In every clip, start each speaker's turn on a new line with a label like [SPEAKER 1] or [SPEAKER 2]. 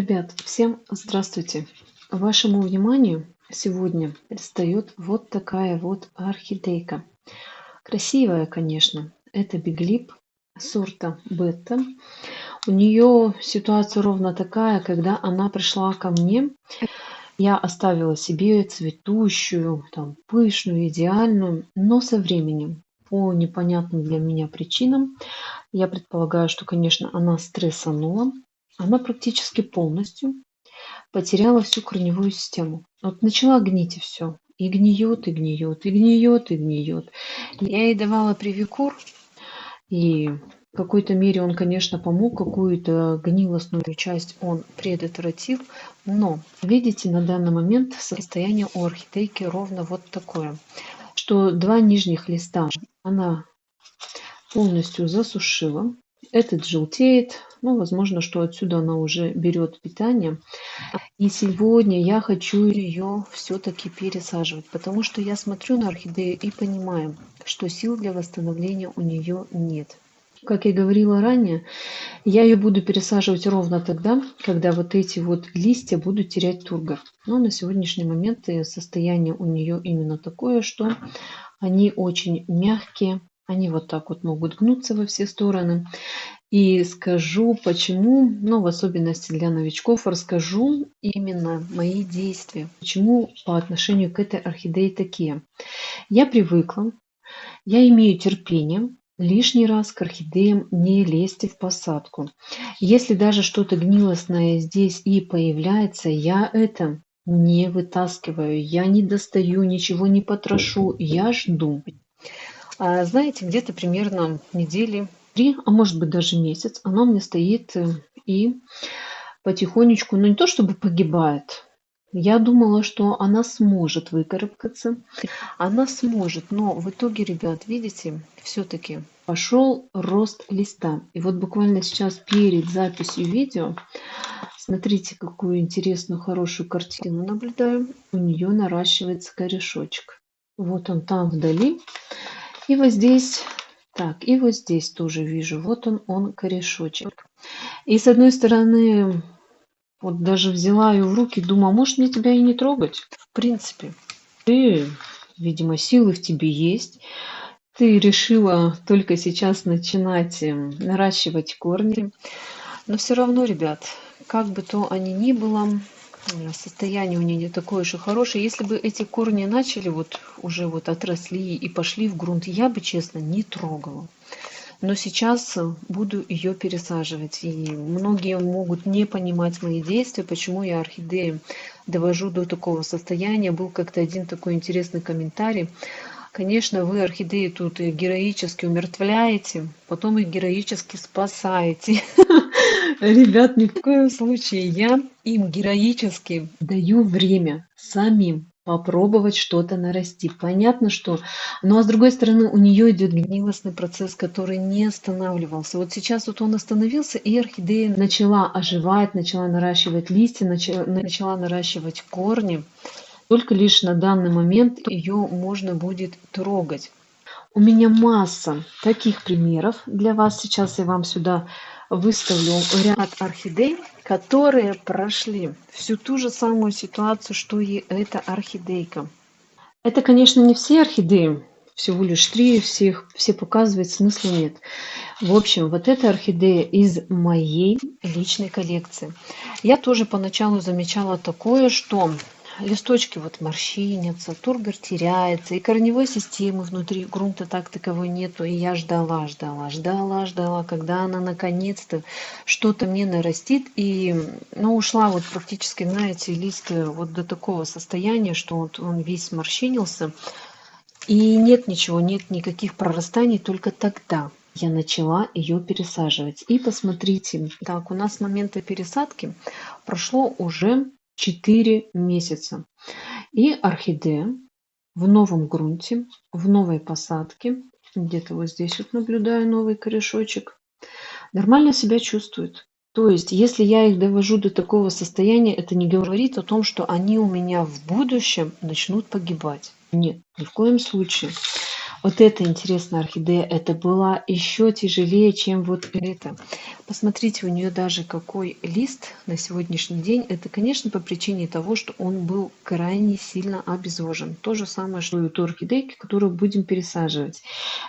[SPEAKER 1] Ребят, всем здравствуйте! Вашему вниманию сегодня предстает вот такая вот орхидейка. Красивая, конечно. Это биглип сорта бета. У нее ситуация ровно такая, когда она пришла ко мне, я оставила себе цветущую, там, пышную, идеальную, но со временем, по непонятным для меня причинам, я предполагаю, что, конечно, она стрессанула, она практически полностью потеряла всю корневую систему. Вот начала гнить и все. И гниет, и гниет, и гниет, и гниет. Я ей давала привикур, и в какой-то мере он, конечно, помог, какую-то гнилостную часть он предотвратил. Но, видите, на данный момент состояние у орхидейки ровно вот такое, что два нижних листа она полностью засушила. Этот желтеет, ну, возможно, что отсюда она уже берет питание. И сегодня я хочу ее все-таки пересаживать, потому что я смотрю на орхидею и понимаю, что сил для восстановления у нее нет. Как я говорила ранее, я ее буду пересаживать ровно тогда, когда вот эти вот листья будут терять тургор. Но на сегодняшний момент состояние у нее именно такое, что они очень мягкие, они вот так вот могут гнуться во все стороны. И скажу почему, ну, в особенности для новичков, расскажу именно мои действия, почему по отношению к этой орхидее такие. Я привыкла, я имею терпение, лишний раз к орхидеям не лезьте в посадку. Если даже что-то гнилостное здесь и появляется, я это не вытаскиваю, я не достаю, ничего не потрошу, я жду. Знаете, где-то примерно недели 3, а может быть даже месяц, оно мне стоит и потихонечку, ну не то чтобы погибает. Я думала, что она сможет выкарабкаться, она сможет, но в итоге, ребят, видите, все-таки пошел рост листа. И вот буквально сейчас перед записью видео, смотрите, какую интересную, хорошую картину наблюдаю. У нее наращивается корешочек. Вот он там вдали. И вот здесь, так, и вот здесь тоже вижу, вот он корешочек. И с одной стороны, вот даже взяла ее в руки, думаю, может мне тебя и не трогать? В принципе, ты, видимо, силы в тебе есть. Ты решила только сейчас начинать наращивать корни. Но все равно, ребят, как бы то они ни было, состояние у нее не такое уж и хорошее. Если бы эти корни начали вот уже вот отросли и пошли в грунт, я бы, честно, не трогала. Но сейчас буду ее пересаживать. И многие могут не понимать мои действия, почему я орхидеи довожу до такого состояния. Был как-то один такой интересный комментарий. Конечно, вы орхидеи тут героически умертвляете, потом их героически спасаете. Ребят, ни в коем случае. Я им героически даю время самим попробовать что-то нарастить. Понятно, что... Ну, а с другой стороны, у нее идет гнилостный процесс, который не останавливался. Вот сейчас вот он остановился, и орхидея начала оживать, начала наращивать листья, начала наращивать корни. Только лишь на данный момент ее можно будет трогать. У меня масса таких примеров для вас. Сейчас я вам сюда выставлю ряд орхидей, которые прошли всю ту же самую ситуацию, что и эта орхидейка. Это, конечно, не все орхидеи, всего лишь 3, все показывать смысла нет. В общем, вот эта орхидея из моей личной коллекции. Я тоже поначалу замечала такое, что листочки вот морщинятся, тургор теряется, и корневой системы внутри грунта так таковой нету. И я ждала, когда она наконец-то что-то мне нарастит. И ну, ушла вот практически, знаете, лист вот до такого состояния, что вот он весь морщинился. И нет ничего, нет никаких прорастаний, только тогда я начала ее пересаживать. И посмотрите, так, у нас с момента пересадки прошло уже 4 месяца. И орхидея в новом грунте, в новой посадке, где-то вот здесь вот наблюдаю новый корешочек, нормально себя чувствует. То есть, если я их довожу до такого состояния, это не говорит о том, что они у меня в будущем начнут погибать. Нет, ни в коем случае. Вот это интересная орхидея. Это была еще тяжелее, чем вот это. Посмотрите, у нее даже какой лист на сегодняшний день. Это, конечно, по причине того, что он был крайне сильно обезвожен. То же самое, что и у той орхидейки, которую будем пересаживать.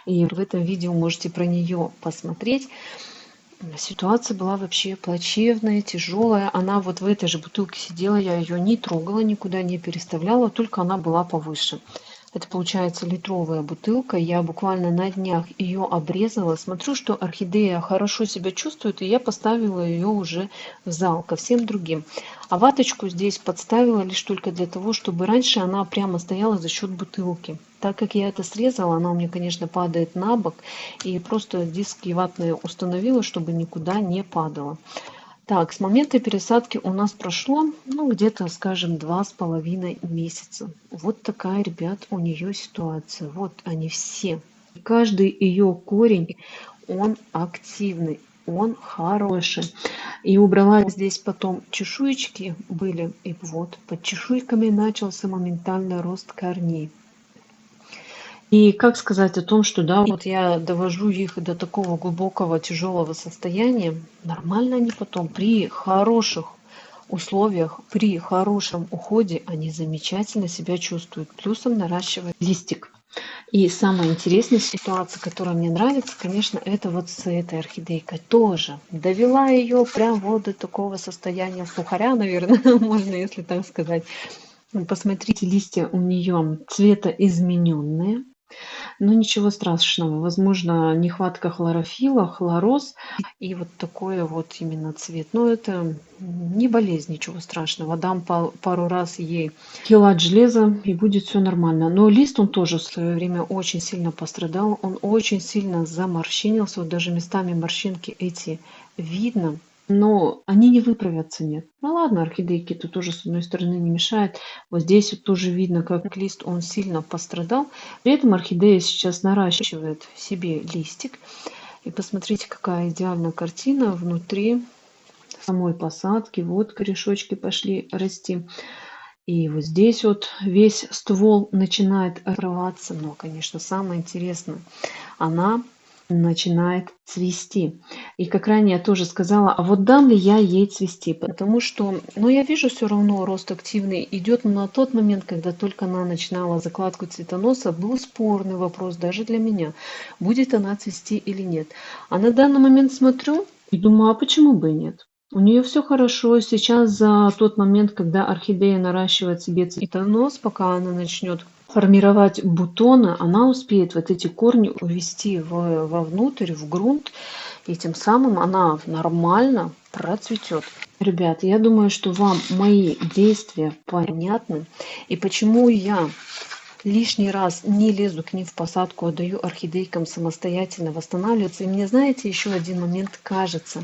[SPEAKER 1] И в этом видео можете про нее посмотреть. Ситуация была вообще плачевная, тяжелая. Она вот в этой же бутылке сидела, я ее не трогала, никуда не переставляла, только она была повыше. Это получается литровая бутылка. Я буквально на днях ее обрезала. Смотрю, что орхидея хорошо себя чувствует, и я поставила ее уже в зал ко всем другим. А ваточку здесь подставила лишь только для того, чтобы раньше она прямо стояла за счет бутылки. Так как я это срезала, она у меня, конечно, падает на бок. И просто диски ватные установила, чтобы никуда не падала. Так, с момента пересадки у нас прошло, ну, где-то, скажем, 2,5 месяца. Вот такая, ребят, у нее ситуация. Вот они все. Каждый ее корень, он активный, он хороший. И убрала здесь потом чешуечки были, и вот под чешуйками начался моментальный рост корней. И как сказать о том, что да, вот я довожу их до такого глубокого тяжелого состояния, нормально они потом при хороших условиях, при хорошем уходе они замечательно себя чувствуют. Плюсом наращивает листик. И самая интересная ситуация, которая мне нравится, конечно, это вот с этой орхидейкой тоже. Довела ее прям вот до такого состояния сухаря, наверное, можно, если так сказать. Посмотрите, листья у нее цветоизмененные. Но ничего страшного. Возможно, нехватка хлорофилла, хлороз и вот такой вот именно цвет. Но это не болезнь, ничего страшного. Дам пару раз ей хелат железа, и будет все нормально. Но лист, он тоже в свое время очень сильно пострадал. Он очень сильно заморщинился. Вот даже местами морщинки эти видно. Но они не выправятся, нет. Ну ладно, орхидейки тут тоже с одной стороны не мешает. Вот здесь вот тоже видно, как лист он сильно пострадал. При этом орхидея сейчас наращивает себе листик. И посмотрите, какая идеальная картина внутри самой посадки. Вот корешочки пошли расти. И вот здесь вот весь ствол начинает рваться. Но, конечно, самое интересное, она начинает цвести. И как ранее я тоже сказала, а вот дам ли я ей цвести? Потому что, ну, я вижу все равно рост активный идет, но на тот момент, когда только она начинала закладку цветоноса, был спорный вопрос даже для меня, будет она цвести или нет. А на данный момент смотрю и думаю, а почему бы и нет? У нее все хорошо. Сейчас за тот момент, когда орхидея наращивает себе цветонос, пока она начнет формировать бутоны, она успеет вот эти корни увести вовнутрь, в грунт, и тем самым она нормально процветет. Ребят, я думаю, что вам мои действия понятны, и почему я лишний раз не лезу к ним в посадку, а даю орхидейкам самостоятельно восстанавливаться. И мне, знаете, еще один момент кажется.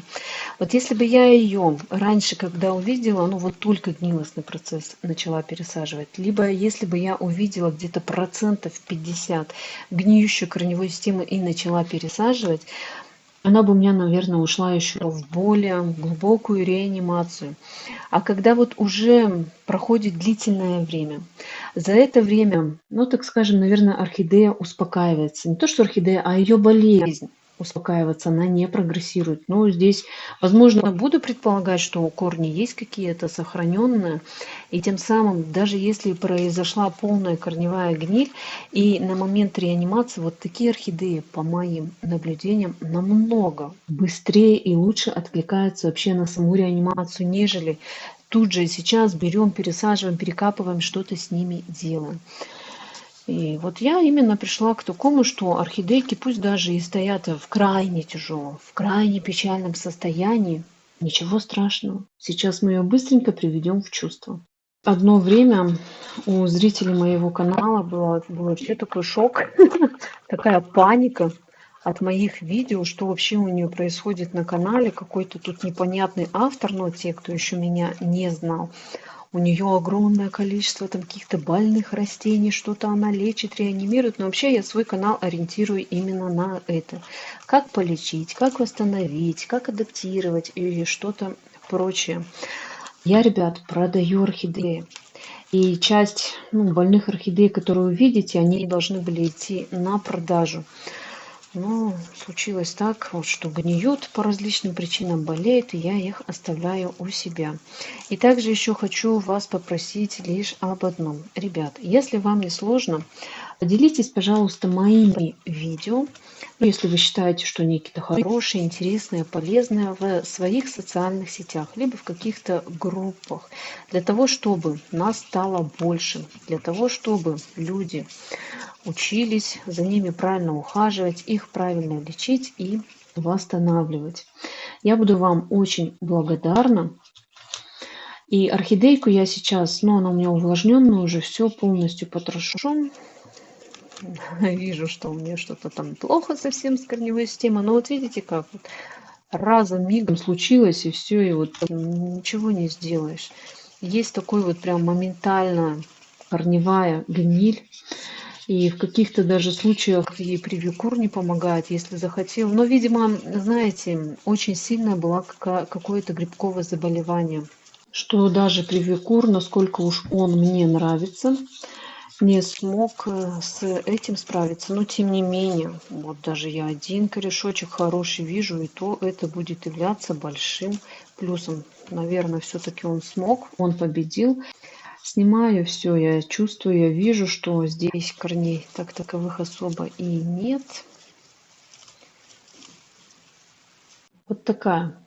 [SPEAKER 1] Вот если бы я ее раньше, когда увидела, ну вот только гнилостный процесс начала пересаживать, либо если бы я увидела где-то 50% гниющей корневой системы и начала пересаживать, она бы у меня, наверное, ушла еще в более глубокую реанимацию. А когда вот уже проходит длительное время, за это время, ну, так скажем, наверное, орхидея успокаивается. Не то, что орхидея, а ее болезнь успокаивается, она не прогрессирует. Но здесь, возможно, буду предполагать, что у корней есть какие-то сохраненные, и тем самым, даже если произошла полная корневая гниль, и на момент реанимации вот такие орхидеи, по моим наблюдениям, намного быстрее и лучше откликаются вообще на саму реанимацию, нежели тут же сейчас берем, пересаживаем, перекапываем, что-то с ними делаем. И вот я именно пришла к такому, что орхидейки, пусть даже и стоят в крайне тяжелом, в крайне печальном состоянии, ничего страшного. Сейчас мы ее быстренько приведем в чувство. Одно время у зрителей моего канала был вообще такой шок, такая паника от моих видео, что вообще у нее происходит на канале, какой-то тут непонятный автор, но те, кто еще меня не знал, у нее огромное количество там каких-то больных растений, что-то она лечит, реанимирует. Но вообще я свой канал ориентирую именно на это. Как полечить, как восстановить, как адаптировать или что-то прочее. Я, ребят, продаю орхидеи. И часть больных орхидей, которые вы видите, они должны были идти на продажу. Но случилось так, вот, что гниют по различным причинам, болеют, и я их оставляю у себя. И также еще хочу вас попросить лишь об одном. Ребят, если вам не сложно, поделитесь, пожалуйста, моими видео, если вы считаете, что они какие-то хорошие, интересные, полезные, в своих социальных сетях, либо в каких-то группах, для того, чтобы нас стало больше, для того, чтобы люди учились за ними правильно ухаживать, их правильно лечить и восстанавливать. Я буду вам очень благодарна. И орхидейку я сейчас, она у меня увлажненная, уже все полностью потрошу. Вижу, что у меня что-то там плохо совсем с корневой системой. Но вот видите, как вот разом, мигом случилось, и все, и вот ничего не сделаешь. Есть такой вот прям моментально корневая гниль. И в каких-то даже случаях и привикур не помогает, если захотел. Но, видимо, знаете, очень сильное было какое-то грибковое заболевание. Что даже привикур, насколько уж он мне нравится, не смог с этим справиться. Но, тем не менее, вот даже я один корешочек хороший вижу, и то это будет являться большим плюсом. Наверное, все-таки он смог, он победил. Снимаю все, я чувствую, я вижу, что здесь корней так таковых особо и нет. Вот такая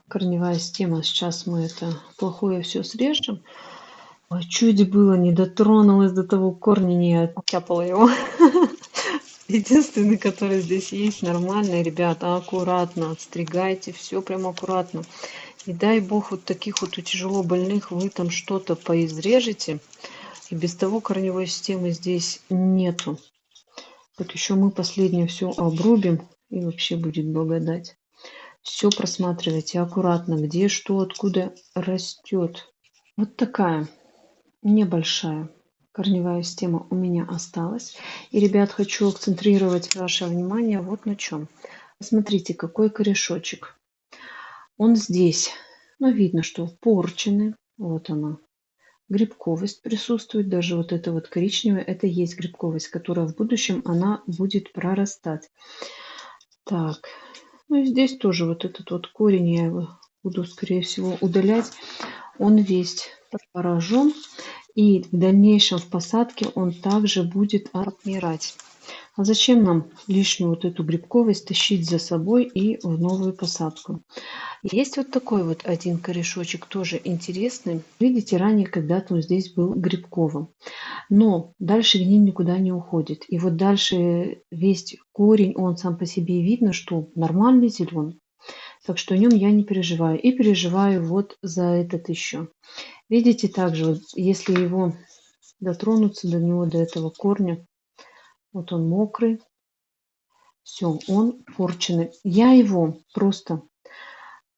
[SPEAKER 1] корневая система. Сейчас мы это плохое все срежем. Ой, чуть было не дотронулась до того корня, не оттяпала его. Единственный, который здесь есть, нормальный, ребята, аккуратно отстригайте, все прям аккуратно. И дай бог вот таких вот у тяжело больных вы там что-то поизрежете. И без того корневой системы здесь нету. Вот еще мы последнее все обрубим, и вообще будет благодать. Все просматривайте аккуратно, где что, откуда растет. Вот такая небольшая корневая система у меня осталась. И, ребят, хочу акцентрировать ваше внимание вот на чем. Посмотрите, какой корешочек. Он здесь. Видно, что порченый. Вот она. Грибковость присутствует, даже вот это вот коричневое, это есть грибковость, которая в будущем она будет прорастать. Так, и здесь тоже вот этот вот корень я его буду, скорее всего, удалять. Он весь поражен, и в дальнейшем в посадке он также будет отмирать. А зачем нам лишнюю вот эту грибковость тащить за собой и в новую посадку? Есть вот такой вот один корешочек, тоже интересный. Видите, ранее когда-то он здесь был грибковым. Но дальше гниль никуда не уходит. И вот дальше весь корень, он сам по себе видно, что нормальный зеленый. Так что о нем я не переживаю. И переживаю вот за этот еще. Видите, также, вот, если его дотронуться до него, до этого корня, вот он мокрый. Все, он порченный. Я его просто...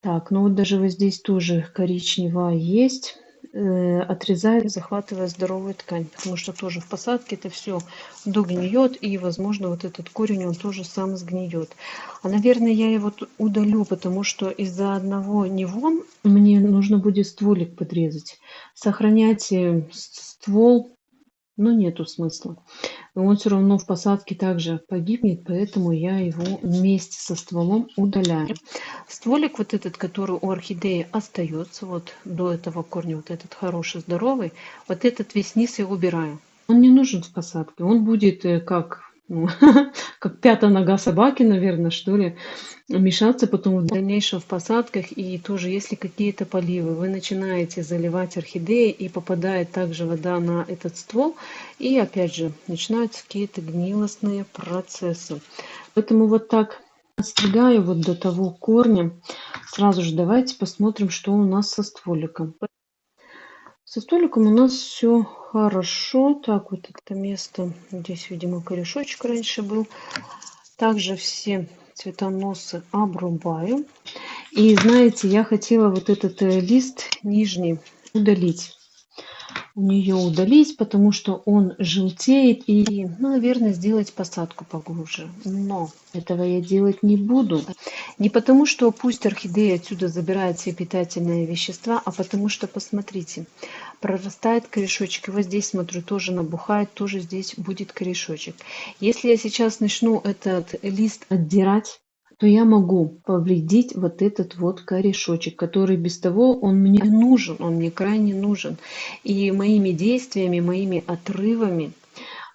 [SPEAKER 1] Так, вот даже вот здесь тоже коричневая есть. Отрезаю, захватывая здоровую ткань, потому что тоже в посадке это все догниет, и, возможно, вот этот корень, он тоже сам сгниет. А, наверное, я его удалю, потому что из-за одного него мне нужно будет стволик подрезать. Сохранять ствол, нету смысла. Он все равно в посадке также погибнет, поэтому я его вместе со стволом удаляю. Стволик вот этот, который у орхидеи остается, вот до этого корня, вот этот хороший, здоровый, вот этот весь низ я убираю. Он не нужен в посадке, он будет как пятая нога собаки, наверное, что ли, мешаться потом в дальнейшем в посадках. И тоже, если какие-то поливы, вы начинаете заливать орхидеи, и попадает также вода на этот ствол, и опять же начинаются какие-то гнилостные процессы. Поэтому вот так отстригаю вот до того корня. Сразу же давайте посмотрим, что у нас со стволиком. Со столиком у нас все хорошо. Так, вот это место, здесь, видимо, корешочек раньше был. Также все цветоносы обрубаю. И знаете, я хотела вот этот лист нижний удалить. у нее удалить, потому что он желтеет и, ну, наверное, сделать посадку поглубже. Но этого я делать не буду. Не потому, что пусть орхидея отсюда забирает все питательные вещества, а потому что, посмотрите, прорастает корешочек. И вот здесь, смотрю, тоже набухает, тоже здесь будет корешочек. Если я сейчас начну этот лист отдирать, то я могу повредить вот этот вот корешочек, который без того он мне нужен, он мне крайне нужен. И моими действиями, моими отрывами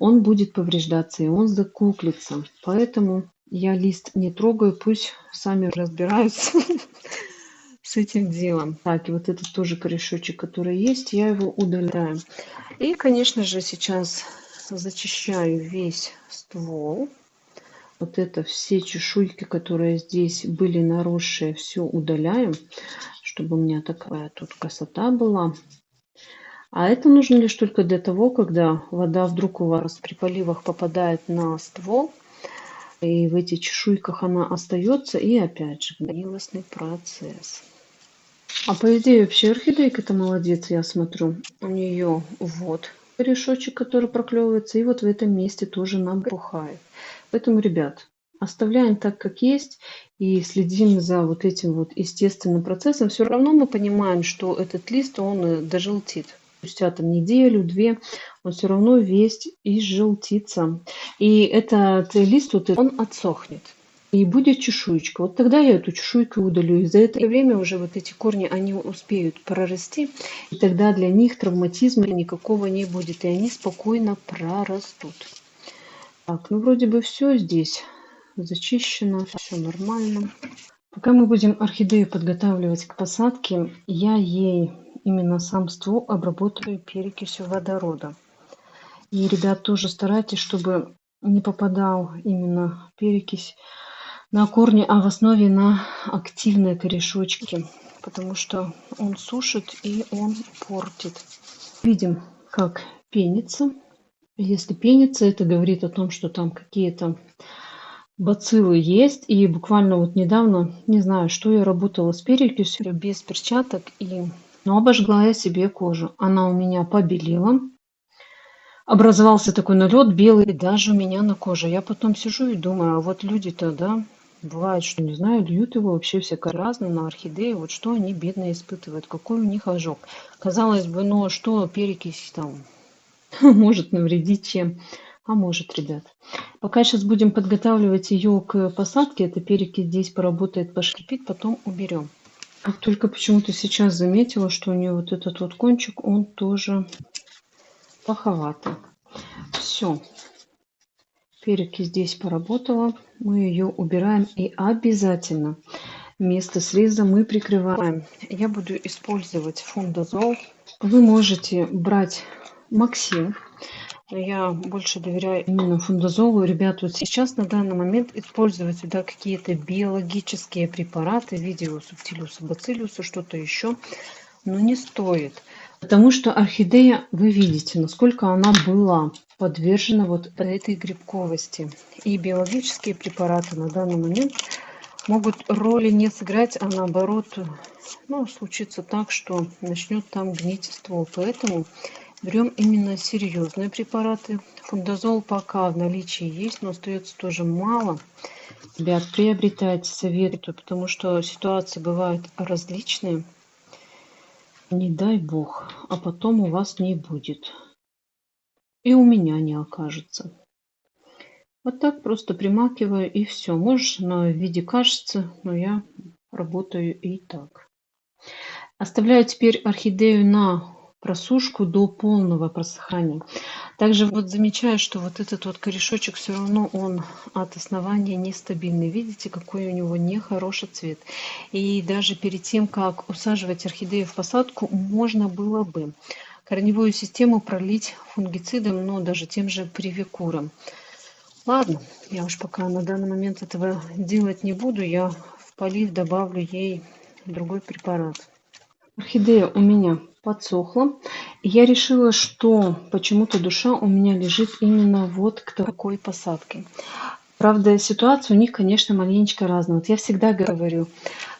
[SPEAKER 1] он будет повреждаться, и он закуклится. Поэтому я лист не трогаю, пусть сами разбираются с этим делом. Так, и вот этот тоже корешочек, который есть, я его удаляю. И, конечно же, сейчас зачищаю весь ствол. Вот это все чешуйки, которые здесь были наросшие, все удаляю, чтобы у меня такая тут красота была. А это нужно лишь только для того, когда вода вдруг у вас при поливах попадает на ствол, и в этих чешуйках она остается, и опять же гнилостный процесс. А по идее вообще орхидейка-то молодец, я смотрю. У нее вот корешочек, который проклевывается, и вот в этом месте тоже набухает. Поэтому, ребят, оставляем так, как есть, и следим за вот этим вот естественным процессом. Все равно мы понимаем, что этот лист, он дожелтит. Спустя там неделю, две, он все равно весь изжелтится. И этот лист, вот, он отсохнет. И будет чешуечка. Вот тогда я эту чешуйку удалю. И за это время уже вот эти корни, они успеют прорасти. И тогда для них травматизма никакого не будет. И они спокойно прорастут. Так, ну вроде бы все здесь зачищено, все нормально. Пока мы будем орхидею подготавливать к посадке, я ей именно сам ствол обработаю перекисью водорода. И, ребят, тоже старайтесь, чтобы не попадал именно перекись на корни, а в основе на активные корешочки, потому что он сушит и он портит. Видим, как пенится. Если пенится, это говорит о том, что там какие-то бациллы есть. И буквально вот недавно, не знаю, что я работала с перекисью без перчаток, но обожгла я себе кожу. Она у меня побелела. Образовался такой налет белый даже у меня на коже. Я потом сижу и думаю, а вот люди-то, да, бывает, что, не знаю, льют его вообще всякое разное на орхидеи. Вот что они, бедные, испытывают, какой у них ожог. Казалось бы, ну что перекись там может навредить чем? А может, ребят. Пока сейчас будем подготавливать ее к посадке, эта перекись здесь поработает, пошкипит, потом уберем. Только почему-то сейчас заметила, что у нее вот этот вот кончик, он тоже плоховатый. Все. Перекись здесь поработала. Мы ее убираем и обязательно место среза мы прикрываем. Я буду использовать фундазол. Вы можете брать Максим. Я больше доверяю именно фундазолу. Ребят, вот сейчас на данный момент использовать сюда какие-то биологические препараты в виде субтилиуса, бациллиуса, что-то еще, но не стоит. Потому что орхидея, вы видите, насколько она была подвержена вот этой грибковости. И биологические препараты на данный момент могут роли не сыграть, а наоборот, ну, случится так, что начнет там гнить ствол. Поэтому берем именно серьезные препараты. Фундазол пока в наличии есть, но остается тоже мало. Ребят, приобретайте, советую, потому что ситуации бывают различные. Не дай бог, а потом у вас не будет. И у меня не окажется. Вот так просто примакиваю и все. Можешь в виде кашицы, но я работаю и так. Оставляю теперь орхидею на просушку до полного просыхания. Также вот замечаю, что вот этот вот корешочек все равно он от основания нестабильный. Видите, какой у него нехороший цвет. И даже перед тем, как усаживать орхидею в посадку, можно было бы корневую систему пролить фунгицидом, но даже тем же привикуром. Ладно, я уж пока на данный момент этого делать не буду. Я в полив добавлю ей другой препарат. Орхидея у меня подсохла. И я решила, что почему-то душа у меня лежит именно вот к такой посадке. Правда, ситуация у них, конечно, маленечко разная. Вот я всегда говорю,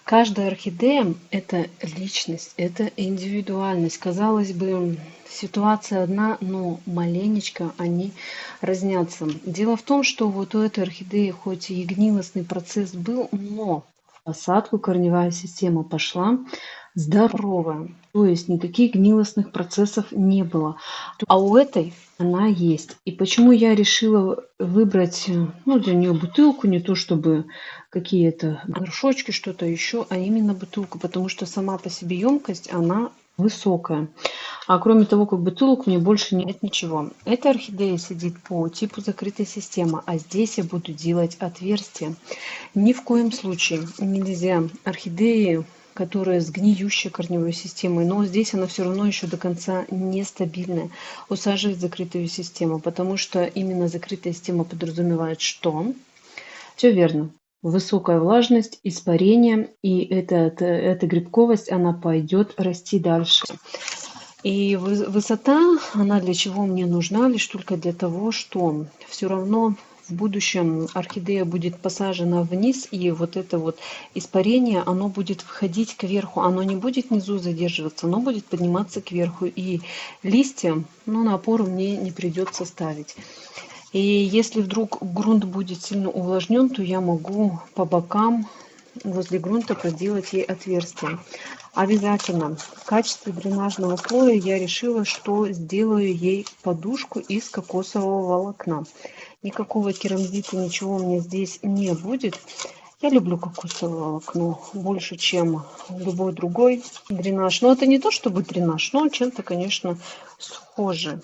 [SPEAKER 1] Каждая орхидея — это личность, это индивидуальность. Казалось бы, ситуация одна, но маленечко они разнятся. Дело в том, что вот у этой орхидеи хоть и гнилостный процесс был, но в посадку корневая система пошла здоровая. То есть никаких гнилостных процессов не было. А у этой она есть. И почему я решила выбрать, ну, для нее бутылку, не то чтобы какие-то горшочки, что-то еще, а именно бутылку, потому что сама по себе емкость, она высокая. А кроме того, как бутылок, мне больше нет ничего. Эта орхидея сидит по типу закрытой системы, а здесь я буду делать отверстия. Ни в коем случае нельзя орхидеи, которая с гниющей корневой системой, но здесь она все равно еще до конца нестабильная, усаживать в закрытую систему, потому что именно закрытая система подразумевает что? Все верно. Высокая влажность, испарение, и эта грибковость, она пойдет расти дальше. И высота, она для чего мне нужна? Лишь только для того, что все равно в будущем орхидея будет посажена вниз, и вот это вот испарение, оно будет входить кверху, оно не будет внизу задерживаться, оно будет подниматься кверху, и листья, ну, на опору мне не придется ставить. И если вдруг грунт будет сильно увлажнен, то я могу по бокам возле грунта проделать ей отверстие. Обязательно в качестве дренажного слоя я решила, что сделаю ей подушку из кокосового волокна. Никакого керамзита, ничего у меня здесь не будет. Я люблю кокосовое волокно больше, чем любой другой дренаж. Но это не то чтобы дренаж, но чем-то, конечно, схоже.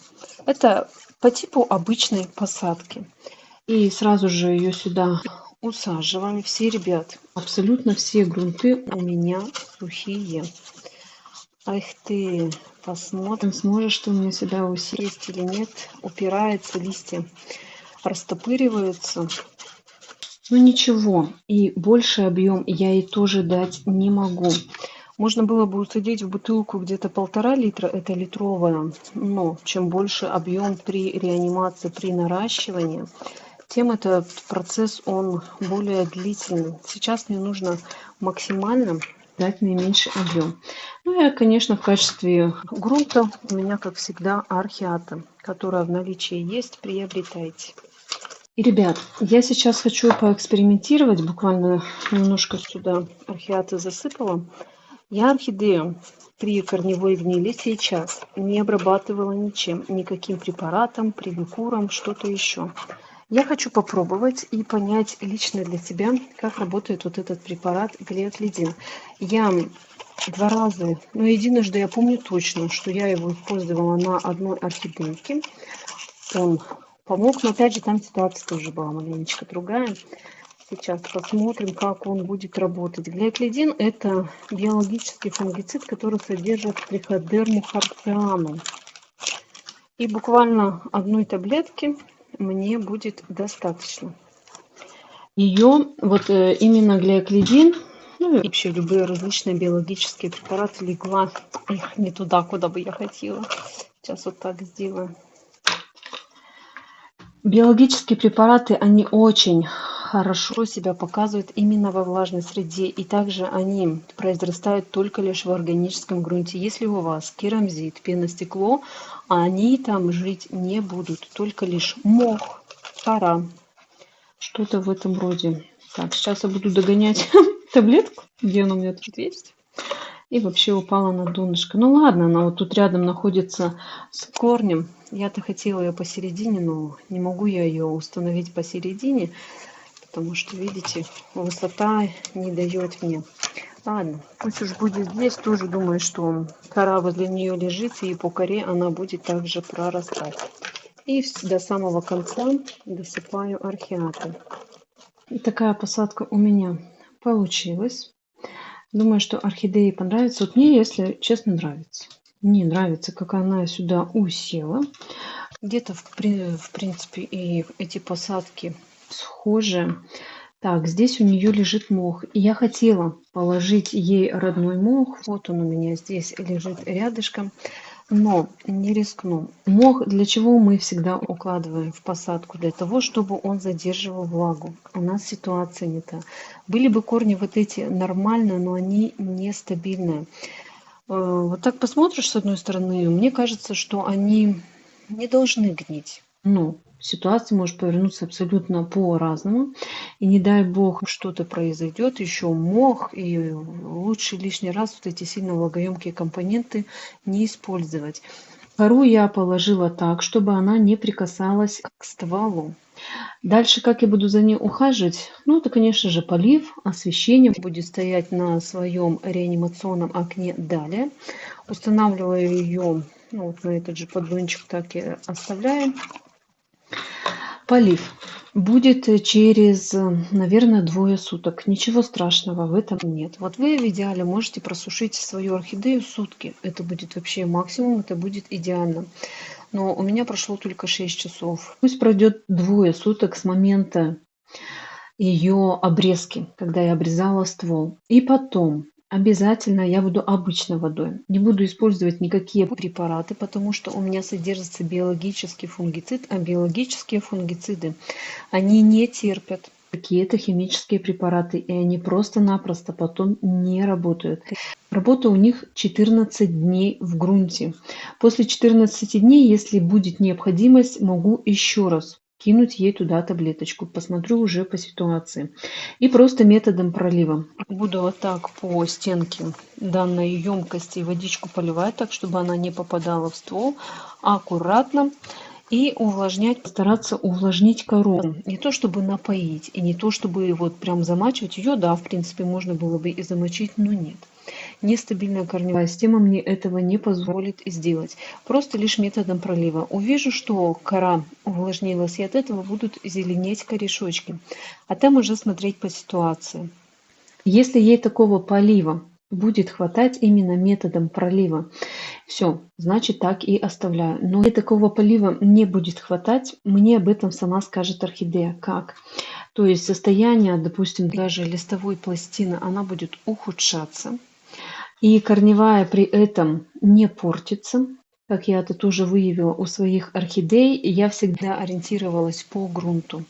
[SPEAKER 1] Это по типу обычной посадки. И сразу же ее сюда усаживаем. Все, ребят, абсолютно все грунты у меня сухие. Ах ты, посмотрим, сможешь ты у меня сюда усесть или нет. Упираются листья, растопыриваются. Ну ничего, и больший объем я ей тоже дать не могу. Можно было бы усадить в бутылку где-то 1,5 литра, это литровая, но чем больше объем при реанимации, при наращивании, тем этот процесс, он более длительный. Сейчас мне нужно максимально дать наименьший объем. Ну и, конечно, в качестве грунта у меня, как всегда, археата, которая в наличии есть, приобретайте. И, ребят, я сейчас хочу поэкспериментировать, буквально немножко сюда археаты засыпала. Я орхидею при корневой гнили сейчас не обрабатывала ничем, никаким препаратом, привикуром, что-то еще. Я хочу попробовать и понять лично для себя, как работает вот этот препарат глиоклидин. Я 2 раза, но единожды я помню точно, что я его использовала на одной орхидейке. Он помог, но опять же там ситуация тоже была маленечко другая. Сейчас посмотрим, как он будет работать. Глиоклидин — это биологический фунгицид, который содержит триходерму харциану. И буквально одной таблетки мне будет достаточно. Ее, вот именно глиоклидин, ну и вообще любые различные биологические препараты, легла их не туда, куда бы я хотела. Сейчас вот так сделаю. Биологические препараты, они очень хорошо себя показывают именно во влажной среде, и также они произрастают только лишь в органическом грунте. Если у вас керамзит, пеностекло, они там жить не будут, только лишь мох, кора, что-то в этом роде. Так, сейчас я буду догонять таблетку, где она у меня тут есть. И вообще упала на донышко. Ну ладно, она вот тут рядом находится с корнем. Я-то хотела ее посередине, но не могу я ее установить посередине, потому что, видите, высота не дает мне. Ладно, пусть уж будет здесь. Тоже думаю, что кора возле нее лежит, и по коре она будет также прорастать. И до самого конца досыпаю археаты. И такая посадка у меня получилась. Думаю, что орхидеи понравится. Вот мне, если честно, нравится. Мне нравится, как она сюда усела. Где-то, в принципе, и эти посадки схожи. Так, здесь у нее лежит мох. И я хотела положить ей родной мох. Вот он у меня здесь лежит рядышком. но не рискну. Мох для чего мы всегда укладываем в посадку? Для того, чтобы он задерживал влагу. У нас ситуация не та. Были бы корни вот эти нормально, но они нестабильные. Вот так посмотришь с одной стороны, мне кажется, что они не должны гнить. Но ситуация может повернуться абсолютно по-разному. И не дай бог что-то произойдет, еще мох, и лучше лишний раз вот эти сильно влагоемкие компоненты не использовать. Кору я положила так, чтобы она не прикасалась к стволу. Дальше, как я буду за ней ухаживать? Ну, это, конечно же, полив, освещение будет стоять на своем реанимационном окне далее. Устанавливаю ее, ну, вот на этот же поддончик, так и оставляем. Полив будет через, наверное, 2 суток. Ничего страшного в этом нет. Вот вы в идеале можете просушить свою орхидею сутки. Это будет вообще максимум, это будет идеально. Но у меня прошло только 6 часов. Пусть пройдет 2 суток с момента ее обрезки, когда я обрезала ствол. И потом обязательно я буду обычной водой. Не буду использовать никакие препараты, потому что у меня содержится биологический фунгицид, а биологические фунгициды, они не терпят какие-то химические препараты, и они просто-напросто потом не работают. Работа у них 14 дней в грунте. После 14 дней, если будет необходимость, могу еще раз кинуть ей туда таблеточку. Посмотрю уже по ситуации. И просто методом пролива. Буду вот так по стенке данной емкости водичку поливать, так чтобы она не попадала в ствол. Аккуратно. И увлажнять, стараться увлажнить кору. Не то чтобы напоить, и не то чтобы вот прям замачивать ее. Да, в принципе, можно было бы и замочить, но нет. Нестабильная корневая система мне этого не позволит сделать. Просто лишь методом пролива. Увижу, что кора увлажнилась, и от этого будут зеленеть корешочки. А там уже смотреть по ситуации. Если ей такого полива будет хватать именно методом пролива, все, значит так и оставляю. Но если такого полива не будет хватать, мне об этом сама скажет орхидея. Как? То есть состояние, допустим, даже листовой пластины, она будет ухудшаться. И корневая при этом не портится. Как я это тоже выявила у своих орхидей, я всегда ориентировалась по грунту.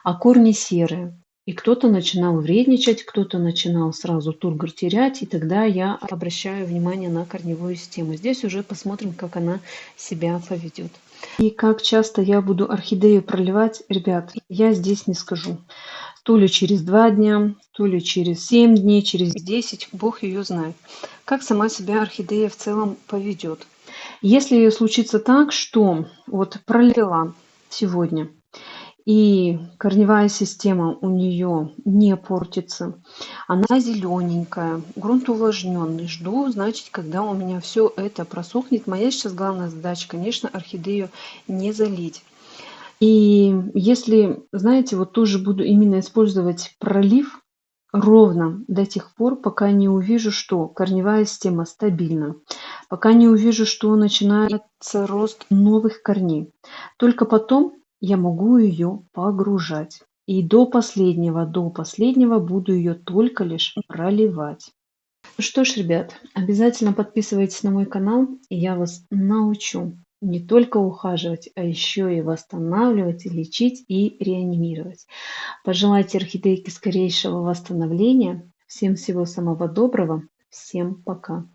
[SPEAKER 1] А корни серые. И кто-то начинал вредничать, кто-то начинал сразу тургор терять, и тогда я обращаю внимание на корневую систему. Здесь уже посмотрим, как она себя поведет. И как часто я буду орхидею проливать, ребят, я здесь не скажу. То ли через 2 дня, то ли через 7 дней, через 10, бог ее знает. Как сама себя орхидея в целом поведет. Если случится так, что вот пролила сегодня, и корневая система у нее не портится, она зелененькая, грунт увлажненный. Жду, значит, когда у меня все это просохнет. Моя сейчас главная задача, конечно, орхидею не залить. И если, знаете, вот тоже буду именно использовать пролив ровно до тех пор, пока не увижу, что корневая система стабильна, пока не увижу, что начинается рост новых корней. Только потом я могу ее погружать. И до последнего буду ее только лишь проливать. Ну что ж, ребят, обязательно подписывайтесь на мой канал, и я вас научу не только ухаживать, а еще и восстанавливать, и лечить и реанимировать. Пожелайте орхидейке скорейшего восстановления. Всем всего самого доброго. Всем пока.